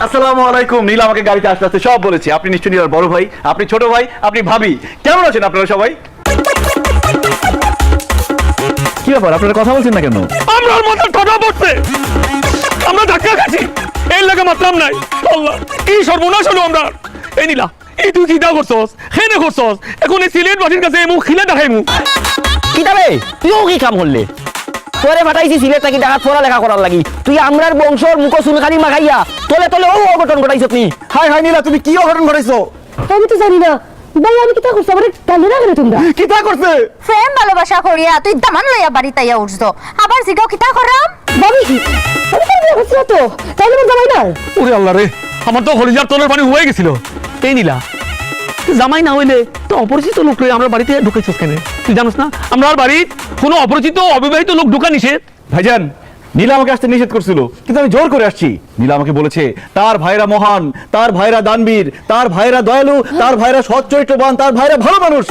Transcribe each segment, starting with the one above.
আসসালামু আলাইকুম। নীলা আমাকে গাড়িতে আসতে আসতে সব বলেছে। আপনি নিশ্চয়ই নীলার বড় ভাই, আপনি ছোট ভাই, আপনি ভাবি। কেমন আছেন আপনারা সবাই? কি ব্যাপার, আপনারা কথা বলছেন না কেন? আমরা মাথা ঠটা পড়ছে, আমরা ধাক্কা খাচ্ছি, এর লাগে মাতলাম নাই। আল্লাহ কি সর্বনাশ হলো আমরা। এই নীলা, এই তুই কিটা করছস, হেনে করছস, এখন এই সিলেট বাসীর কাছে মুখ খিলে দেখাই মুখ কি তবে তুইও কি কাম করলে? তোরে পাঠাইছি সিলেট নাকি ডাকাত পড়ালেখা করার লাগি, তুই আমরার বংশর মুখ চুলখানি মাখাইয়া তলে তলে ও অঘটন ঘটাইছ তুই। হাই হাই নীলা, তুমি কি অঘটন ঘটাইছো? আমি তো জানি না ভাই, আমি কিতা করছি? আমার গালি না গেলে তোমরা কি তা করছে? প্রেম ভালোবাসা করিয়া তুই দামান লইয়া বাড়িতে আইয়া উঠছো, আবার জিগাও কিতা করাম? ভাবি আমি তো বিয়ে করছি না তো, তাইলে আমার জামাই না। ওরে আল্লাহ রে, আমার তো হলিজার তলের পানি হয়ে গেছিল। এই নীলা, জামাই না হইলে তো অপরিচিত লোক রে আমরা বাড়িতে ঢুকাইছস কেন? তুই জানোস না আমরা বাড়ির কোনো অপরিচিত অবিবাহিত লোক ঢুকা নিষেধ। ভাইজান, নীলা আমাকে আসতে নিষেধ করছিল, কিন্তু আমি জোর করে আসছি। নীলা আমাকে বলেছে তার ভাইরা মহান, তার ভাইরা দানবীর, তার ভাইরা দয়ালু, তার ভাইরা সৎ চরিত্রবান, তার ভাইরা ভালো মানুষ।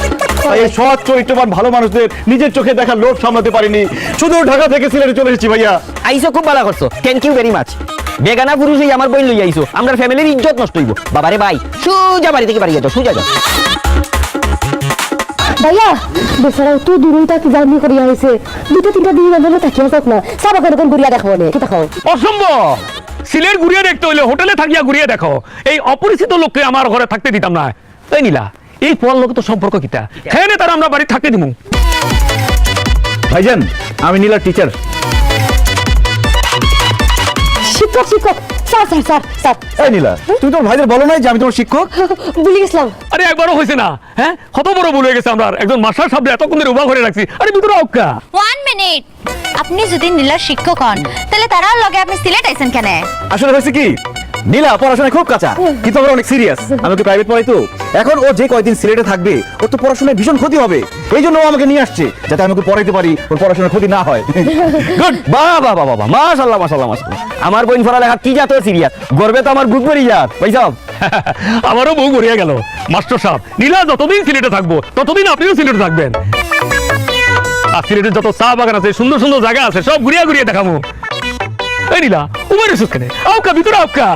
তাই এই সৎ চরিত্রবান ভালো মানুষদের নিজের চোখে দেখার লোভ সামলাতে পারিনি, শুধু ঢাকা থেকে সিলেটে চলে এসেছি। ভাইয়া আইসো, খুব ভালো করছো, থ্যাংক ইউ ভেরি মাচ। বেগানা পুরুষ হই আমার বই লই আইসো, আমরা ফ্যামিলির ইজ্জত নষ্ট হইব। বাবারে ভাই, সোজা বাড়ি থেকে বাড়ি যাও, সোজা যাও। ভাইয়া বেচারা তো দূরেই তাকে জার্নি করিয়া হয়েছে, দুটো তিনটা দিন আমরা থাকিয়া যাক না, সাবা করে কোন ঘুরিয়া দেখবো না, কি দেখাও? অসম্ভব, সিলেট ঘুরিয়ে দেখতে হইলে হোটেলে থাকিয়া ঘুরিয়ে দেখো, এই অপরিচিত লোককে আমার ঘরে থাকতে দিতাম না। তাই নীলা, এই পড়ার লোক তো সম্পর্ক কিতা, হ্যাঁ তারা আমরা বাড়ি থাকতে দিব। ভাইজান, আমি নীলার টিচার। শিক্ষক শিক্ষক স্যার স্যার স্যার স্যার। এই নীলা, তুমি তোমার ভাইদের বলো নাই যে আমি তোমার শিক্ষক? ভুলে গেছিলাম। আরে একবারও হয়েছে না, হ্যাঁ কত বড় ভুল হয়ে গেছে। আমরা একজন মাস্টার সাহেব এতক্ষণ ধরে উভা করে রাখছি, আরে ভিতরে অক্কা। 1 মিনিট, আপনি যদি নীলার শিক্ষক হন তাহলে তারার লগে আপনি সিলেট আইছেন কেন? আসলে হয়েছে কি, নীলা পড়াশোনায় খুব কাঁচা, কিন্তু আমরা অনেক সিরিয়াস। আমি ওকে প্রাইভেট পড়াই তো। এখন ও যে কয়দিন সিলেটে থাকবে ওর তো পড়াশোনায় ভীষণ ক্ষতি হবে, এই জন্য ও আমাকে নিয়ে আসছে যাতে আমি ওকে পড়াইতে পারি, ওর পড়াশোনার ক্ষতি না হয়। গুড, বাবা বাবা বাবা, মাশাআল্লাহ মাশাআল্লাহ মাশাআল্লাহ। আমার বোন পড়ালেখা কি জাত সিরিয়াস, গর্বে তো আমার বুক ভরি যাত। পয়সা আমারও বউ ঘুরিয়ে গেল। মাস্টার সাহেব, নীলা যতদিন সিলেটে থাকবো ততদিন আপনিও সিলেটে থাকবেন। আর সিলেটের যত চা বাগান আছে, সুন্দর সুন্দর জায়গা আছে, সব ঘুরিয়ে ঘুরিয়ে দেখাবো। এই নীলা, উমের এসেছ কেন? আউকা ভিতরে আউকা।